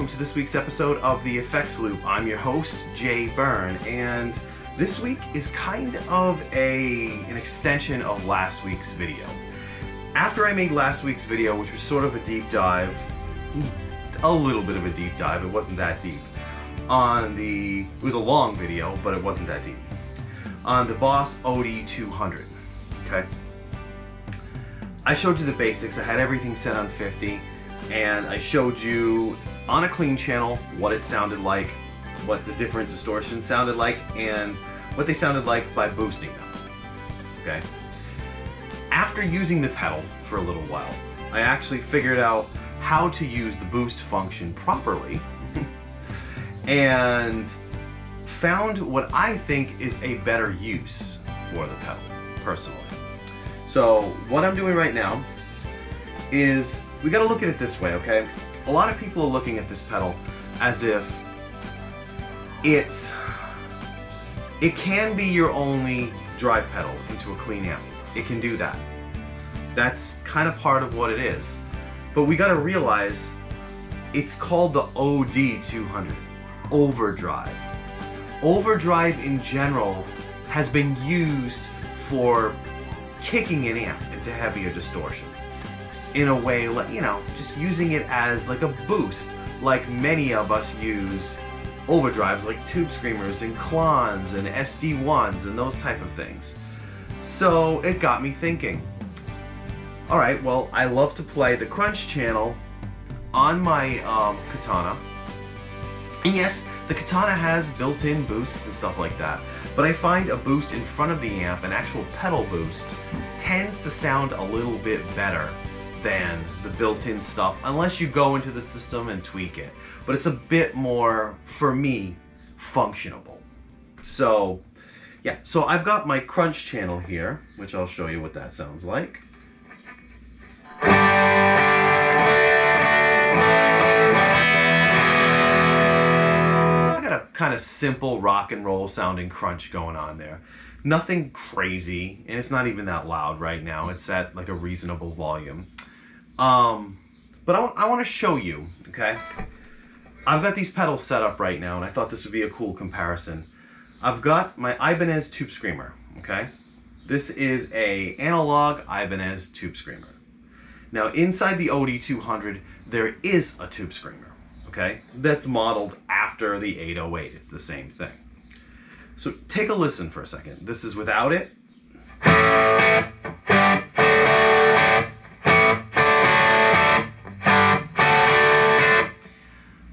welcome to this week's episode of The Effects Loop. I'm your host, Jay Byrne, and this week is kind of an extension of last week's video. After I made last week's video, which was sort of a deep dive, a little bit of a deep dive, it wasn't that deep, it was a long video, but it wasn't that deep, on the Boss OD-200, okay? I showed you the basics. I had everything set on 50, and I showed you on a clean channel what it sounded like, what the different distortions sounded like, and what they sounded like by boosting them, okay? After using the pedal for a little while, I actually figured out how to use the boost function properly and found what I think is a better use for the pedal, personally. So what I'm doing right now is, we gotta look at it this way, okay? A lot of people are looking at this pedal as if it can be your only drive pedal into a clean amp. It can do that. That's kind of part of what it is. But we gotta realize it's called the OD-200, overdrive. Overdrive in general has been used for kicking an amp into heavier distortion. In a way, you know, just using it as like a boost, like many of us use overdrives like tube screamers and clones and SD1s and those type of things. So it got me thinking, all right, well, I love to play the crunch channel on my Katana. And yes, the Katana has built-in boosts and stuff like that, but I find a boost in front of the amp, an actual pedal boost, tends to sound a little bit better than the built-in stuff, unless you go into the system and tweak it. But it's a bit more, for me, functionable. So, yeah, so I've got my crunch channel here, which I'll show you what that sounds like. I got a kind of simple rock and roll sounding crunch going on there. Nothing crazy, and it's not even that loud right now. It's at like a reasonable volume. But I want to show you, okay? I've got these pedals set up right now, and I thought this would be a cool comparison. I've got my Ibanez Tube Screamer, okay? This is a analog Ibanez Tube Screamer. Now, inside the OD-200, there is a Tube Screamer, okay? That's modeled after the 808. It's the same thing. So take a listen for a second. This is without it.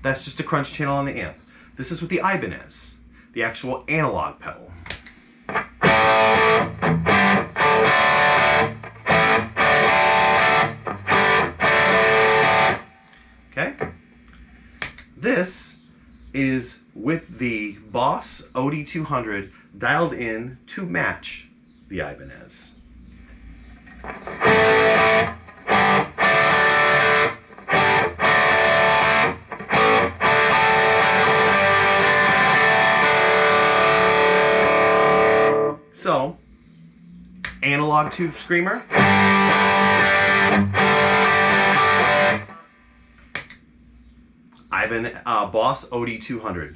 That's just a crunch channel on the amp. This is with the Ibanez, the actual analog pedal. Okay? This is with the Boss OD-200 dialed in to match the Ibanez. So, analog Tube Screamer, Boss OD-200.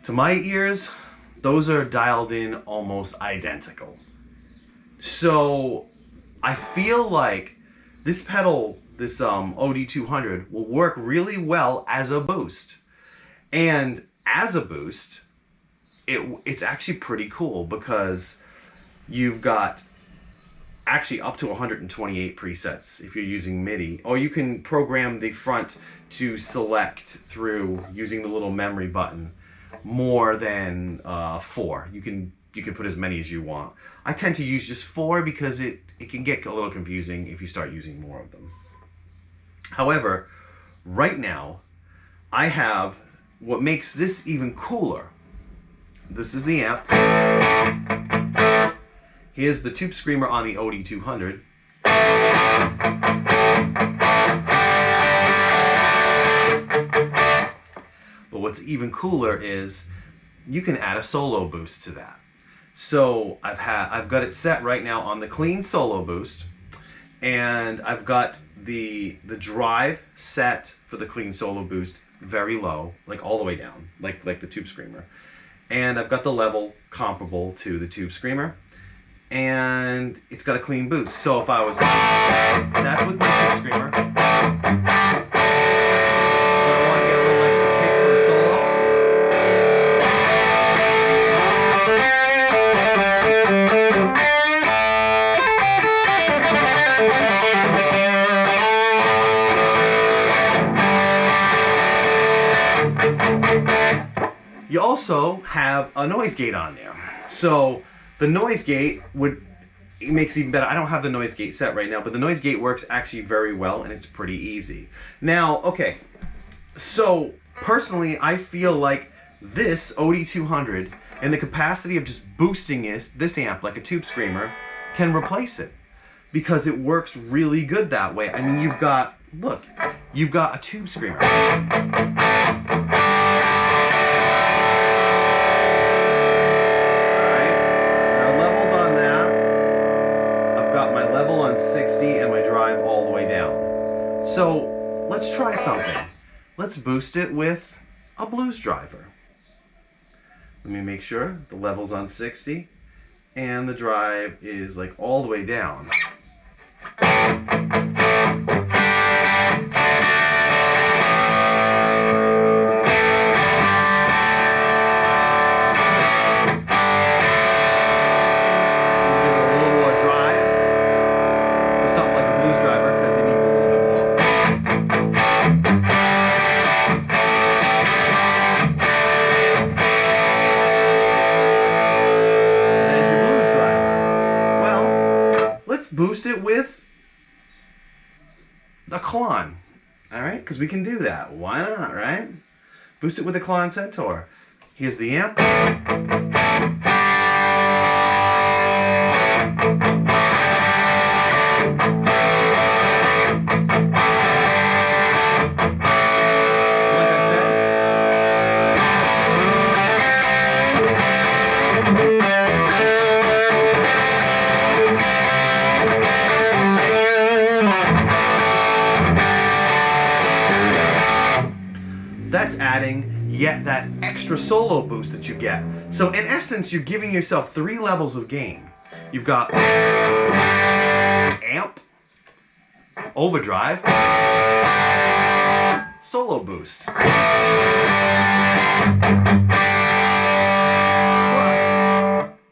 To my ears, those are dialed in almost identical. So, I feel like this pedal, this OD-200, will work really well as a boost. And as a boost, it's actually pretty cool because you've got actually up to 128 presets if you're using MIDI, or you can program the front to select through using the little memory button more than 4. You can put as many as you want. I tend to use just 4 because it can get a little confusing if you start using more of them. However, right now, I have what makes this even cooler. This is the amp. Here's the Tube Screamer on the OD-200. But what's even cooler is you can add a solo boost to that. So I've got it set right now on the clean solo boost, and I've got the drive set for the clean solo boost very low, like all the way down, like the Tube Screamer. And I've got the level comparable to the Tube Screamer, and it's got a clean boost. So if I was, that's with my Tube Screamer. But I want to get a little extra kick for a solo. You also have a noise gate on there. So the noise gate makes it even better. I don't have the noise gate set right now, but the noise gate works actually very well, and it's pretty easy. Now, okay, so personally, I feel like this OD-200 and the capacity of just boosting this amp like a Tube Screamer can replace it, because it works really good that way. I mean, you've got a Tube Screamer. Level on 60 and my drive all the way down. So let's try something. Let's boost it with a blues driver. Let me make sure the level's on 60 and the drive is like all the way down. Boost it with a Klon, all right? Because we can do that. Why not, right? Boost it with a Klon Centaur. Here's the amp. Like I said, that's adding yet that extra solo boost that you get. So in essence, you're giving yourself 3 levels of gain. You've got amp, overdrive, solo boost. Plus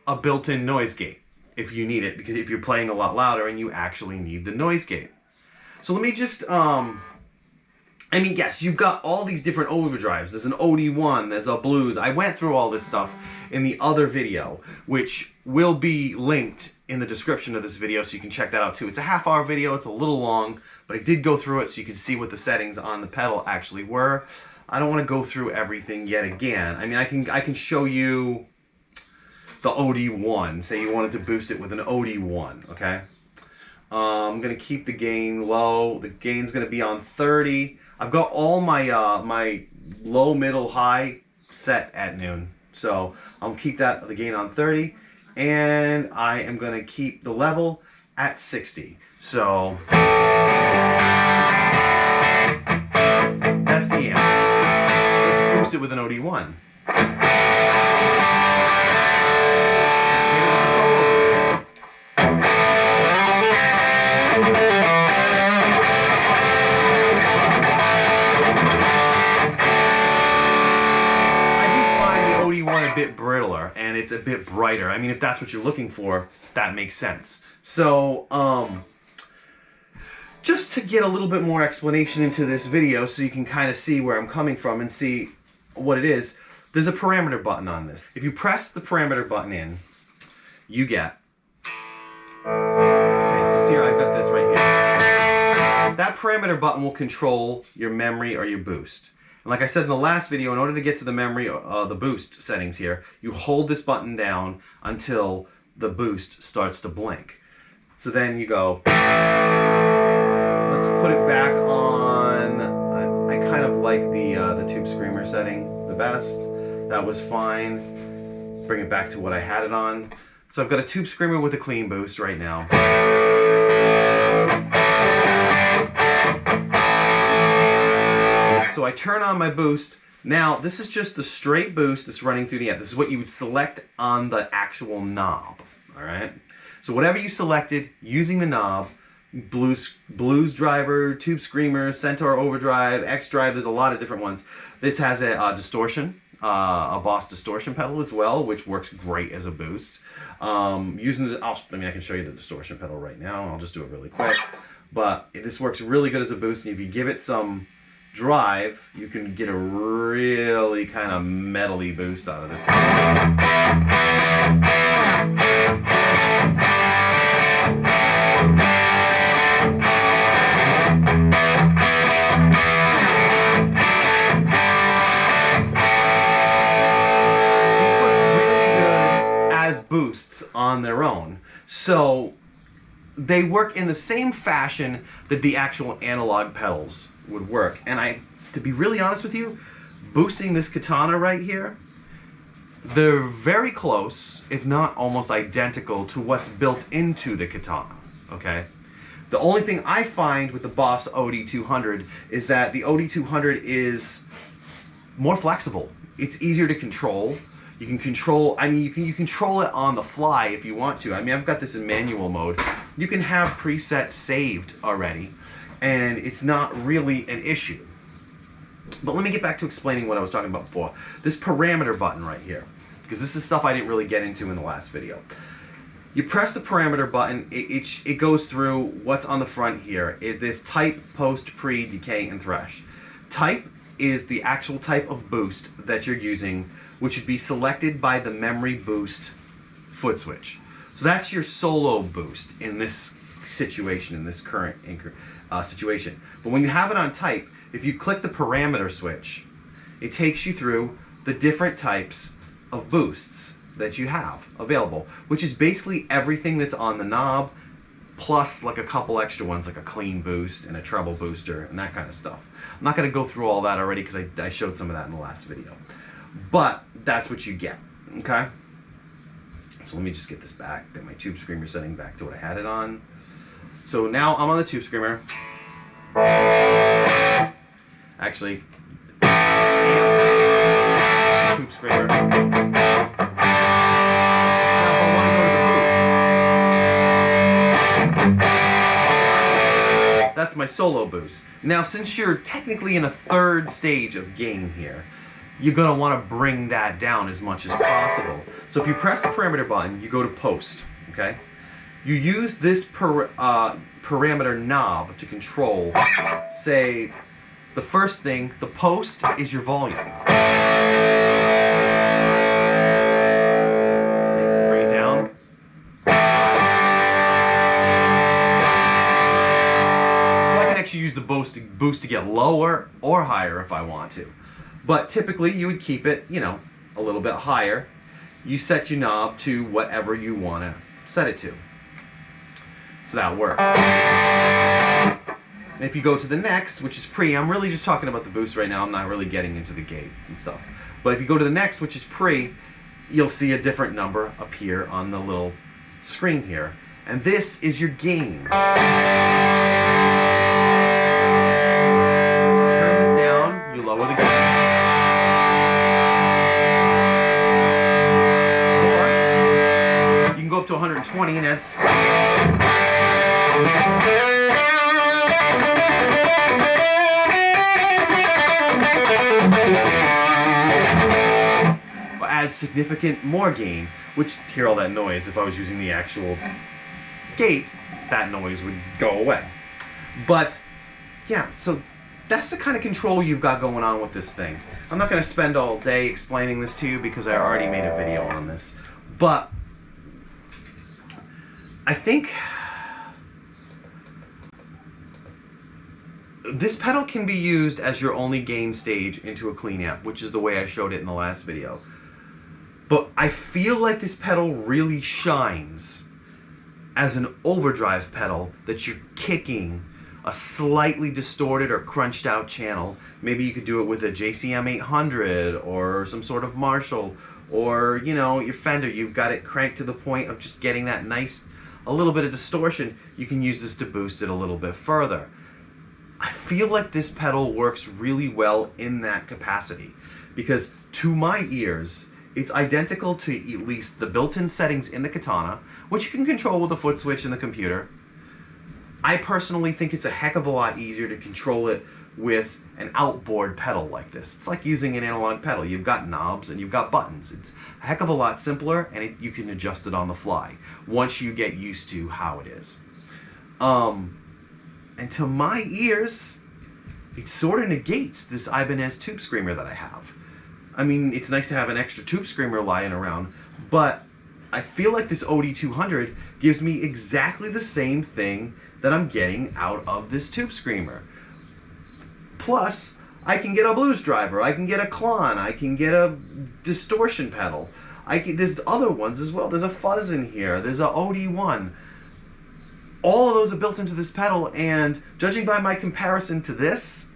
a built-in noise gate if you need it, because if you're playing a lot louder and you actually need the noise gate. So let me just I mean, yes, you've got all these different overdrives. There's an OD-1, there's a blues. I went through all this stuff in the other video, which will be linked in the description of this video, so you can check that out too. It's a half-hour video, it's a little long, but I did go through it so you can see what the settings on the pedal actually were. I don't want to go through everything yet again. I mean, I can show you the OD-1. Say you wanted to boost it with an OD-1, okay? I'm going to keep the gain low. The gain's going to be on 30. I've got all my my low, middle, high set at noon. So I'll keep the gain on 30. And I am going to keep the level at 60. So that's the amp. Let's boost it with an OD-1. A bit brittler and it's a bit brighter. I mean, if that's what you're looking for, that makes sense. So just to get a little bit more explanation into this video so you can kind of see where I'm coming from and see what it is, there's a parameter button on this. If you press the parameter button in, you get, okay, so see here, I've got this right here. That parameter button will control your memory or your boost. And like I said in the last video, in order to get to the memory, the boost settings here, you hold this button down until the boost starts to blink. So then you go, let's put it back on, I kind of like the Tube Screamer setting the best. That was fine. bring it back to what I had it on. So I've got a tube screamer with a clean boost right now. So I turn on my boost. Now, this is just the straight boost that's running through the amp. This is what you would select on the actual knob, all right? So whatever you selected using the knob, blues driver, tube screamer, Centaur overdrive, X drive, there's a lot of different ones. This has a distortion, a Boss distortion pedal as well, which works great as a boost. I can show you the distortion pedal right now. I'll just do it really quick. But this works really good as a boost, and if you give it some drive, you can get a really kind of metally boost out of this. These work really good as boosts on their own. So they work in the same fashion that the actual analog pedals would work. And to be really honest with you, boosting this katana right here, they're very close, if not almost identical, to what's built into the katana, okay? The only thing I find with the Boss OD-200 is that the OD-200 is more flexible. It's easier to control. You can control, you control it on the fly if you want to. I've got this in manual mode. You can have presets saved already, and it's not really an issue. But let me get back to explaining what I was talking about before. This parameter button right here, because this is stuff I didn't really get into in the last video. You press the parameter button, it goes through what's on the front here. This type, post, pre, decay, and thresh. Type is the actual type of boost that you're using, which would be selected by the memory boost foot switch. So that's your solo boost in this situation, in this current situation. But when you have it on type, if you click the parameter switch, it takes you through the different types of boosts that you have available, which is basically everything that's on the knob, plus like a couple extra ones, like a clean boost and a treble booster and that kind of stuff. I'm not going to go through all that already because I showed some of that in the last video. But that's what you get, okay? So let me just get this back, get my tube screamer setting back to what I had it on. So now I'm on the tube screamer. Actually, tube screamer. Now if I want to go to the boost, that's my solo boost. Now since you're technically in a third stage of gain here, you're going to want to bring that down as much as possible. So if you press the parameter button, you go to post, okay? You use this parameter knob to control, say, the first thing, the post is your volume. See, bring it down. So I can actually use the boost to get lower or higher if I want to. But typically you would keep it, a little bit higher. You set your knob to whatever you want to set it to. So that works. And if you go to the next, which is pre, I'm really just talking about the boost right now. I'm not really getting into the gate and stuff. But if you go to the next, which is pre, you'll see a different number appear on the little screen here. And this is your gain. So if you turn this down, you lower the gain. Or you can go up to 120 and that's... add significant more gain, which hear all that noise. If I was using the actual gate, that noise would go away. But yeah, so that's the kind of control you've got going on with this thing. I'm not going to spend all day explaining this to you because I already made a video on this, but I think this pedal can be used as your only gain stage into a clean amp, which is the way I showed it in the last video. But I feel like this pedal really shines as an overdrive pedal that you're kicking a slightly distorted or crunched out channel. Maybe you could do it with a JCM 800 or some sort of Marshall or, you know, your Fender, you've got it cranked to the point of just getting that nice, a little bit of distortion, you can use this to boost it a little bit further. I feel like this pedal works really well in that capacity because to my ears, it's identical to at least the built-in settings in the Katana, which you can control with a foot switch in the computer. I personally think it's a heck of a lot easier to control it with an outboard pedal like this. It's like using an analog pedal. You've got knobs and you've got buttons. It's a heck of a lot simpler, and you can adjust it on the fly once you get used to how it is. And to my ears, it sort of negates this Ibanez tube screamer that I have. I mean, it's nice to have an extra tube screamer lying around, but I feel like this OD-200 gives me exactly the same thing that I'm getting out of this tube screamer. Plus, I can get a blues driver, I can get a clon, I can get a distortion pedal. There's other ones as well. There's a fuzz in here, there's a OD-1. All of those are built into this pedal, and judging by my comparison to this,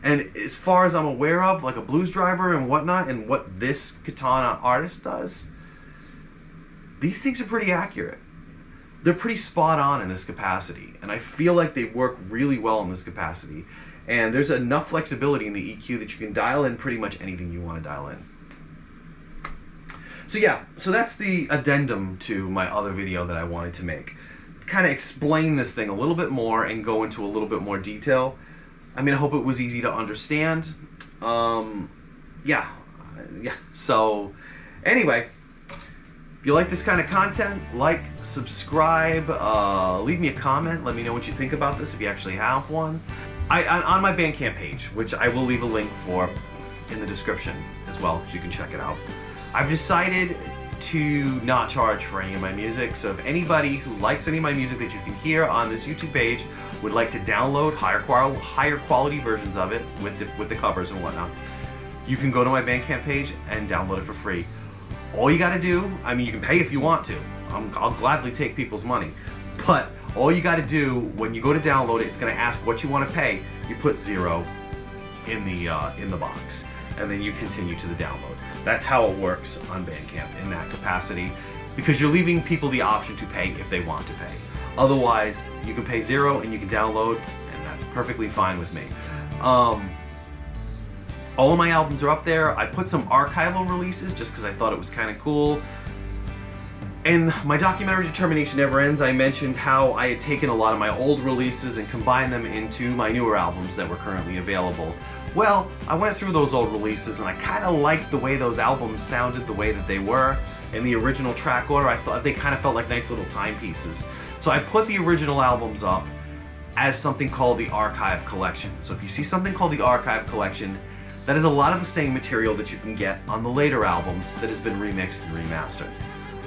and as far as I'm aware of, like a blues driver and whatnot, and what this Katana artist does, these things are pretty accurate. They're pretty spot on in this capacity, and I feel like they work really well in this capacity. And there's enough flexibility in the EQ that you can dial in pretty much anything you want to dial in. So yeah, so that's the addendum to my other video that I wanted to make. Kind of explain this thing a little bit more and go into a little bit more detail. I mean, I hope it was easy to understand. Yeah. So anyway, if you like this kind of content, like, subscribe, leave me a comment, let me know what you think about this if you actually have one. On my Bandcamp page, which I will leave a link for in the description as well, so you can check it out. I've decided to not charge for any of my music, so if anybody who likes any of my music that you can hear on this YouTube page would like to download higher quality versions of it with the covers and whatnot, you can go to my Bandcamp page and download it for free. All you gotta do, I mean, you can pay if you want to. I'll gladly take people's money, but all you got to do when you go to download it, it's going to ask what you want to pay. You put 0 in the box, and then you continue to the download. That's how it works on Bandcamp in that capacity, because you're leaving people the option to pay if they want to pay. Otherwise, you can pay 0 and you can download, and that's perfectly fine with me. All of my albums are up there. I put some archival releases just because I thought it was kind of cool. In my documentary Determination Never Ends, I mentioned how I had taken a lot of my old releases and combined them into my newer albums that were currently available. Well, I went through those old releases and I kind of liked the way those albums sounded the way that they were in the original track order. I thought they kind of felt like nice little timepieces. So I put the original albums up as something called the Archive Collection. So if you see something called the Archive Collection, that is a lot of the same material that you can get on the later albums that has been remixed and remastered.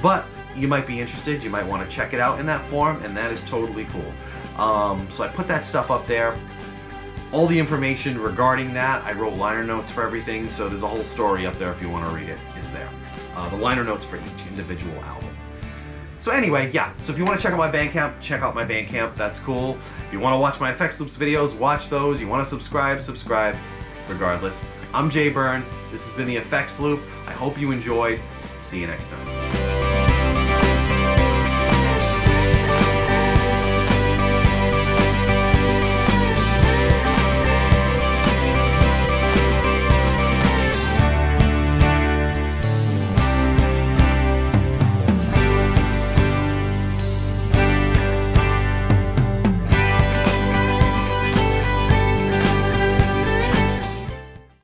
But you might be interested, you might want to check it out in that form, and that is totally cool. So I put that stuff up there. All the information regarding that, I wrote liner notes for everything, so there's a whole story up there if you want to read it, it's there. The liner notes for each individual album. So anyway, yeah, so if you want to check out my Bandcamp, check out my Bandcamp, that's cool. If you want to watch my Effects Loops videos, watch those. You want to subscribe. Regardless, I'm Byrne. This has been the Effects Loop. I hope you enjoyed. See you next time.